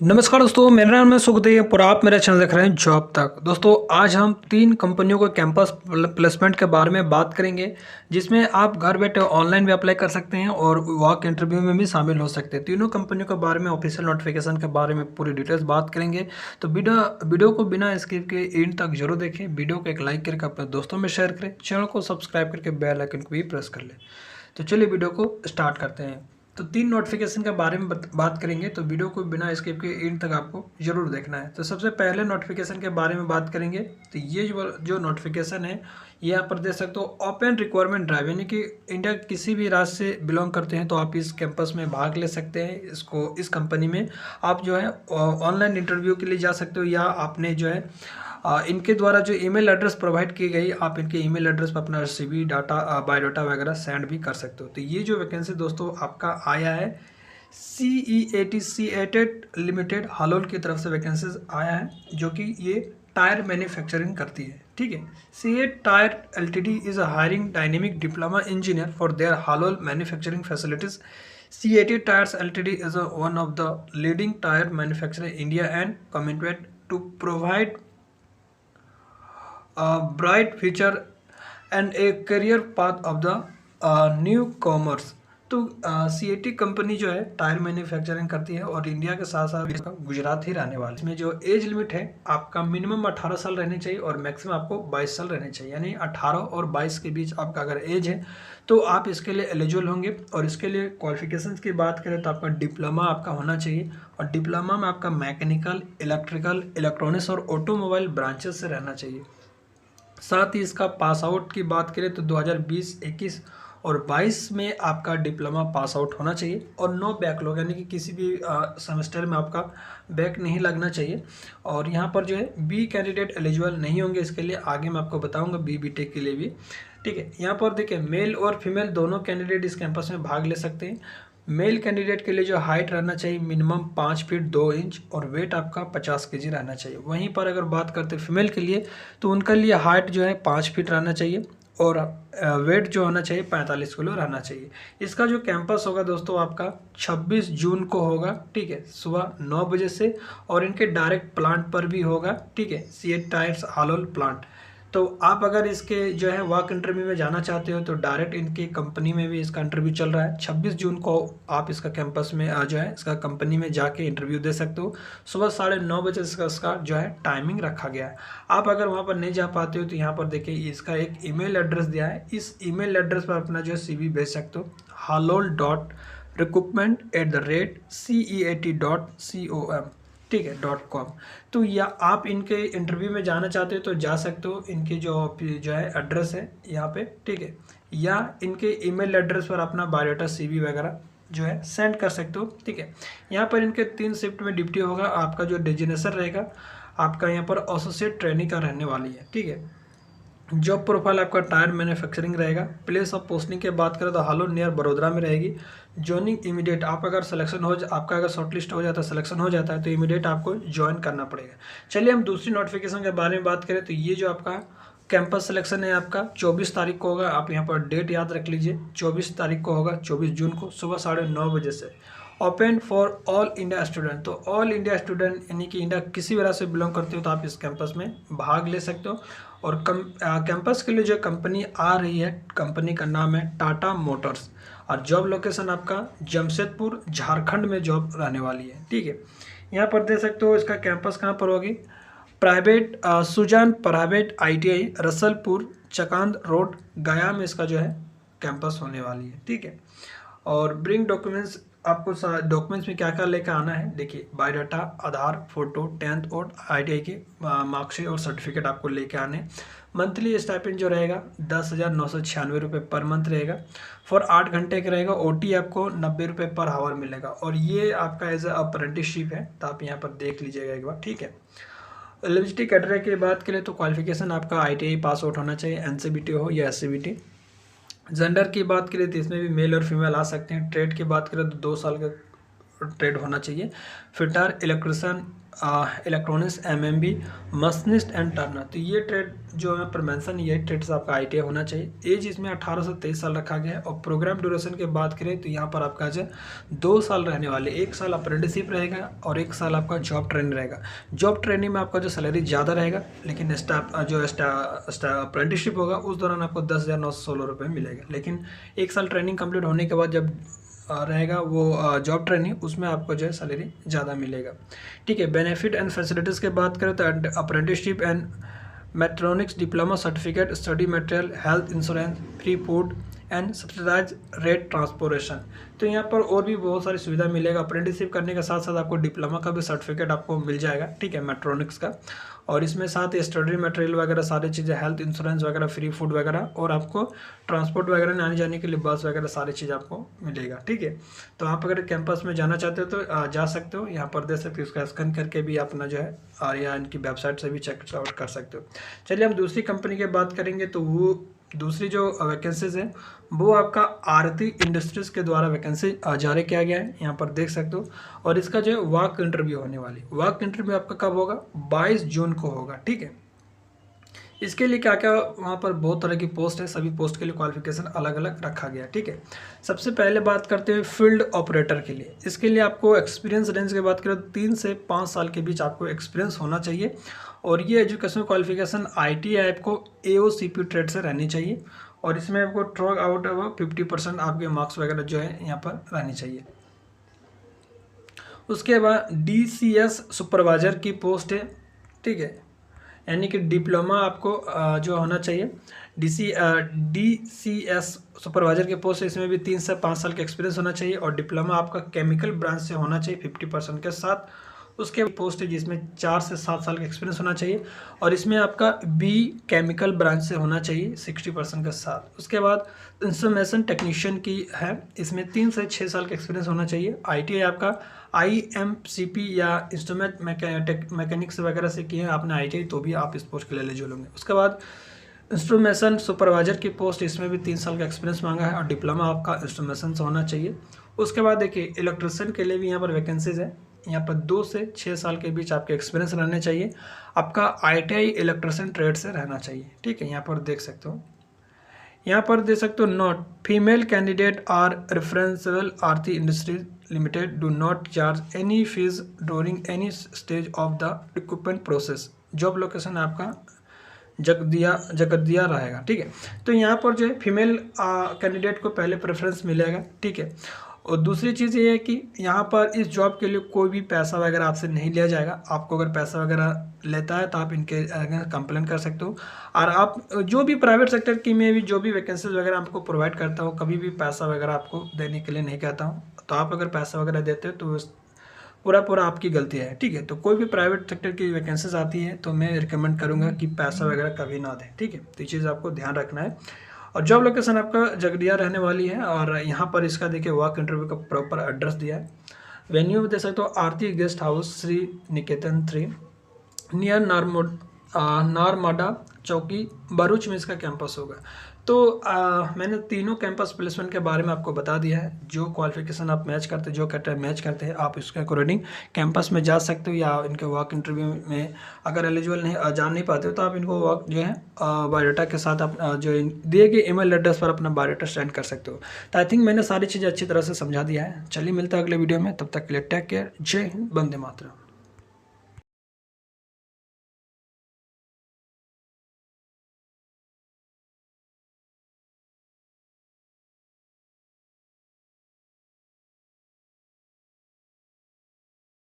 नमस्कार दोस्तों, मेरा नाम है सुखदेव और आप मेरा चैनल देख रहे हैं जॉब तक। दोस्तों, आज हम 3 कंपनियों के कैंपस प्लेसमेंट के बारे में बात करेंगे, जिसमें आप घर बैठे ऑनलाइन भी अप्लाई कर सकते हैं और वॉक इंटरव्यू में भी शामिल हो सकते हैं। तीनों कंपनियों के बारे में, ऑफिशियल नोटिफिकेशन के बारे में पूरी डिटेल्स बात करेंगे। तो वीडियो को बिना स्किप के एंड तक जरूर देखें। वीडियो को एक लाइक करके अपने दोस्तों में शेयर करें, चैनल को सब्सक्राइब करके बेल आइकन को भी प्रेस कर लें। तो चलिए वीडियो को स्टार्ट करते हैं। तो 3 नोटिफिकेशन के बारे में बात करेंगे, तो वीडियो को बिना स्किप के एंड तक आपको जरूर देखना है। तो सबसे पहले नोटिफिकेशन के बारे में बात करेंगे। तो ये जो नोटिफिकेशन है, ये यहाँ पर देख सकते हो, ओपन रिक्वायरमेंट ड्राइव, यानी कि इंडिया के किसी भी राज्य से बिलोंग करते हैं तो आप इस कैंपस में भाग ले सकते हैं। इस कंपनी में आप जो है ऑनलाइन इंटरव्यू के लिए जा सकते हो, या आपने जो है इनके द्वारा जो ईमेल एड्रेस प्रोवाइड की गई, आप इनके ईमेल एड्रेस पर अपना सीवी डाटा, बायोडाटा वगैरह सेंड भी कर सकते हो। तो ये जो वैकेंसी दोस्तों आपका आया है, सीएटेड लिमिटेड हालोल की तरफ से वैकेंसीज आया है, जो कि ये टायर मैन्युफैक्चरिंग करती है। ठीक है, CEAT tyre LTD is hiring dynamic diploma engineer for their Halol manufacturing facilities. CAT Tires Ltd is one of the leading tire manufacturer in India and committed to provide bright future and a career path of the newcomers। तो CAT company जो है tyre manufacturing करती है और India के साथ साथ इसका गुजरात ही रहने वाला है। इसमें जो एज लिमिट है, आपका मिनिमम 18 साल रहनी चाहिए और मैक्सिमम आपको 22 साल रहने चाहिए, यानी 18 और 22 के बीच आपका अगर एज है तो आप इसके लिए एलिजिबल होंगे। और इसके लिए क्वालिफिकेशंस की बात करें तो आपका डिप्लोमा आपका होना चाहिए, और डिप्लोमा में आपका मैकेनिकल, इलेक्ट्रिकल, इलेक्ट्रॉनिक्स और ऑटोमोबाइल ब्रांचेस से रहना चाहिए। साथ ही इसका पास आउट की बात करें तो 2020, 21 और 22 में आपका डिप्लोमा पास आउट होना चाहिए, और नो बैकलॉग, यानी कि किसी भी सेमेस्टर में आपका बैक नहीं लगना चाहिए। और यहाँ पर जो है बी कैंडिडेट एलिजिबल नहीं होंगे इसके लिए, आगे मैं आपको बताऊंगा BTech के लिए भी। ठीक है, यहाँ पर देखिए मेल और फीमेल दोनों कैंडिडेट इस कैंपस में भाग ले सकते हैं। मेल कैंडिडेट के लिए जो हाइट रहना चाहिए मिनिमम 5 फीट 2 इंच और वेट आपका 50 केजी रहना चाहिए। वहीं पर अगर बात करते हैं फीमेल के लिए, तो उनके लिए हाइट जो है 5 फीट रहना चाहिए और वेट जो होना चाहिए 45 किलो रहना चाहिए। इसका जो कैंपस होगा दोस्तों आपका 26 जून को होगा। ठीक है, सुबह 9 बजे से, और इनके डायरेक्ट प्लांट पर भी होगा। ठीक है, CAT टायर्स हालोल प्लांट। तो आप अगर इसके जो है वर्क इंटरव्यू में जाना चाहते हो तो डायरेक्ट इनकी कंपनी में भी इसका इंटरव्यू चल रहा है। 26 जून को आप इसका कैंपस में जो है इसका कंपनी में जाके इंटरव्यू दे सकते हो। सुबह 9:30 बजे इसका जो है टाइमिंग रखा गया है। आप अगर वहाँ पर नहीं जा पाते हो तो यहाँ पर देखिए इसका एक ईमेल एड्रेस दिया है, इस ईमेल एड्रेस पर अपना जो है CV भेज सकते हो, halol.recruitment@ceat.com। ठीक है .com। तो या आप इनके इंटरव्यू में जाना चाहते हो तो जा सकते हो, इनके जो है एड्रेस है यहाँ पे। ठीक है, या इनके ईमेल एड्रेस पर अपना बायोडाटा CV वगैरह जो है सेंड कर सकते हो। ठीक है, यहाँ पर इनके 3 शिफ्ट में ड्यूटी होगा। आपका जो डेजिग्नेशन रहेगा आपका यहाँ पर एसोसिएट ट्रेनिंग का रहने वाली है। ठीक है, जॉब प्रोफाइल आपका टायर मैन्युफैक्चरिंग रहेगा। प्लेस ऑफ पोस्टिंग की बात करें तो हालोल नियर बड़ोदरा में रहेगी। जॉइनिंग इमीडिएट, आप अगर आपका अगर शॉर्टलिस्ट हो जाता है, सिलेक्शन हो जाता है तो इमीडिएट आपको ज्वाइन करना पड़ेगा। चलिए हम दूसरी नोटिफिकेशन के बारे में बात करें तो ये जो आपका कैंपस सिलेक्शन है आपका 24 तारीख को होगा। आप यहाँ पर डेट याद रख लीजिए, 24 तारीख को होगा, 24 जून को सुबह 9:30 बजे से। Open for all India student, तो ऑल इंडिया स्टूडेंट यानी कि इंडिया किसी भी राज्य से बिलोंग करते हो तो आप इस कैंपस में भाग ले सकते हो। और कैंपस के लिए जो कंपनी आ रही है, कंपनी का नाम है टाटा मोटर्स, और जॉब लोकेशन आपका जमशेदपुर झारखंड में जॉब रहने वाली है। ठीक है, यहाँ पर देख सकते हो इसका कैंपस कहाँ पर होगी, private Sujan private ITI Rasalpur Chakand road Gaya में इसका जो है कैंपस होने वाली है। ठीक है, और ब्रिंग डॉक्यूमेंट्स, आपको डॉक्यूमेंट्स में क्या क्या लेकर आना है, देखिए बायोडाटा, आधार, फोटो, 10th और ITI के मार्कशीट और सर्टिफिकेट आपको लेके आने। मंथली स्टाइपेंड जो रहेगा 10,996 रुपये पर मंथ रहेगा। फॉर 8 घंटे का रहेगा। OT आपको 90 रुपये पर आवर मिलेगा, और ये आपका एज अप्रेंटिसशिप है, तो आप यहाँ पर देख लीजिएगा एक बार। ठीक है, एलिजिबिलिटी क्राइटेरिया की बात करें तो क्वालिफिकेशन आपका ITI पास आउट होना चाहिए, NCBT हो या SCBT। जेंडर की बात करें तो इसमें भी मेल और फीमेल आ सकते हैं। ट्रेड की बात करें तो 2 साल का ट्रेड होना चाहिए। Fitter, electrician, electronics, MMB, machinist and Turner. तो ये ट्रेड जो यहाँ पर मेंशन, ये ट्रेड्स आपका आईटीआई होना चाहिए। एज इसमें 18 से 23 साल रखा गया है। और प्रोग्राम ड्यूरेशन की बात करें तो यहाँ पर आपका जो 2 साल रहने वाले, 1 साल अप्रेंटिसशिप रहेगा और 1 साल आपका जॉब ट्रेनिंग रहेगा। जॉब ट्रेनिंग में आपका जो सैलरी ज़्यादा रहेगा, लेकिन अप्रेंटिसशिप होगा उस दौरान आपको 10,916 रुपये मिलेगा। लेकिन 1 साल ट्रेनिंग कंप्लीट होने के बाद जब रहेगा वो जॉब ट्रेनिंग, उसमें आपको जो है सैलरी ज़्यादा मिलेगा। ठीक है। बेनिफिट एंड फैसिलिटीज़ की बात करें तो apprenticeship and mechatronics diploma certificate, study material, health insurance, free food and subsidised rate transportation. तो यहाँ पर और भी बहुत सारी सुविधा मिलेगा। अप्रेंटिसशिप करने के साथ साथ आपको डिप्लोमा का भी सर्टिफिकेट आपको मिल जाएगा। ठीक है, मैट्रोनिक्स का। और इसमें साथ ही स्टडी मटेरियल वगैरह सारी चीज़ें, हेल्थ इंश्योरेंस वगैरह, फ्री फूड वगैरह, और आपको ट्रांसपोर्ट वगैरह आने जाने के लिए बस वगैरह सारी चीज़ आपको मिलेगा। ठीक है। तो आप अगर कैंपस में जाना चाहते हो तो जा सकते हो, यहाँ पर दे सकते हो। इसका स्कैन करके भी अपना जो है और या इनकी वेबसाइट से भी चेक आउट कर सकते हो। चलिए हम दूसरी कंपनी की बात करेंगे। तो वो दूसरी जो वैकेंसीज है वो आपका आरती इंडस्ट्रीज़ के द्वारा वैकेंसी जारी किया गया है, यहाँ पर देख सकते हो। और इसका जो है वॉक इंटरव्यू होने वाली, वॉक इंटरव्यू आपका कब होगा? 22 जून को होगा। ठीक है। इसके लिए क्या क्या वहाँ पर बहुत तरह की पोस्ट है, सभी पोस्ट के लिए क्वालिफिकेशन अलग अलग रखा गया है। ठीक है। सबसे पहले बात करते हैं फील्ड ऑपरेटर के लिए। इसके लिए आपको एक्सपीरियंस रेंज की बात करें तो 3 से 5 साल के बीच आपको एक्सपीरियंस होना चाहिए। और ये एजुकेशनल क्वालिफिकेशन ITI आपको AOCP ट्रेड से रहनी चाहिए। और इसमें आपको ड्रॉप आउट 50% आपके मार्क्स वगैरह जो है यहाँ पर रहनी चाहिए। उसके बाद DCS सुपरवाइजर की पोस्ट है। ठीक है। यानी कि डिप्लोमा आपको जो होना चाहिए DCS सुपरवाइजर के पोस्ट है। इसमें भी 3 से 5 साल का एक्सपीरियंस होना चाहिए। और डिप्लोमा आपका केमिकल ब्रांच से होना चाहिए 50% के साथ। उसके पोस्ट है जिसमें 4 से 7 साल का एक्सपीरियंस होना चाहिए। और इसमें आपका B केमिकल ब्रांच से होना चाहिए 60% के साथ। उसके बाद इंस्ट्रूमेंटेशन टेक्नीशियन की है, इसमें 3 से 6 साल का एक्सपीरियंस होना चाहिए। ITI आपका IMCP या इंस्ट्रूमेंट मैकेनिक्स वगैरह से किए हैं आपने ITI, तो भी आप इस पोस्ट के लिए एलिजिबल होंगे। उसके बाद इंस्ट्रूमेंटेशन सुपरवाइजर की पोस्ट, इसमें भी 3 साल का एक्सपीरियंस मांगा है और डिप्लोमा आपका इंस्ट्रूमेंटेशन से होना चाहिए। उसके बाद देखिए इलेक्ट्रिशियन के लिए भी यहाँ पर वैकेंसीज है। यहाँ पर 2 से 6 साल के बीच आपके एक्सपीरियंस रहने चाहिए। आपका ITI इलेक्ट्रिशियन ट्रेड से रहना चाहिए। ठीक है। यहाँ पर देख सकते हो, यहाँ पर देख सकते हो note female candidate are preferable Aarti industries limited do not charge any fee during any stage of the recruitment process. Job location आपका जगदिया रहेगा। ठीक है। तो यहाँ पर जो है फीमेल कैंडिडेट को पहले प्रेफरेंस मिलेगा। ठीक है। और दूसरी चीज़ ये है कि यहाँ पर इस जॉब के लिए कोई भी पैसा वगैरह आपसे नहीं लिया जाएगा। आपको अगर पैसा वगैरह लेता है तो आप इनके कंप्लेन कर सकते हो। और आप जो भी प्राइवेट सेक्टर की में भी जो भी वैकेंसीज वगैरह आपको प्रोवाइड करता हो, कभी भी पैसा वगैरह आपको देने के लिए नहीं कहता हूँ। तो आप अगर पैसा वगैरह देते हो तो पूरा आपकी गलती है। ठीक है। तो कोई भी प्राइवेट सेक्टर की वैकेंसीज आती है तो मैं रिकमेंड करूँगा कि पैसा वगैरह कभी ना दें। ठीक है। तो ये चीज़ आपको ध्यान रखना है। और जॉब लोकेशन आपका जगदिया रहने वाली है। और यहाँ पर इसका देखिए वॉक इंटरव्यू का प्रॉपर एड्रेस दिया है। वेन्यू में देख सकते हो आरती गेस्ट हाउस, श्री निकेतन 3, नियर नारमाडा चौकी, भरूच में इसका कैंपस होगा। तो मैंने तीनों कैंपस प्लेसमेंट के बारे में आपको बता दिया है। जो क्वालिफिकेशन आप मैच करते, जो कैटेगरी मैच करते हैं, आप इसके अकॉर्डिंग कैंपस में जा सकते हो। या इनके वॉक इंटरव्यू में अगर एलिजिबल नहीं जान नहीं पाते हो तो आप इनको वॉक जो है बायोडाटा के साथ आप जो दिए गए ईमेल एड्रेस पर अपना बायोडाटा सेंड कर सकते हो। तो आई थिंक मैंने सारी चीज़ें अच्छी तरह से समझा दिया है। चलिए मिलता है अगले वीडियो में, तब तक के लिए टेक केयर। जय हिंद, वंदे मातरम।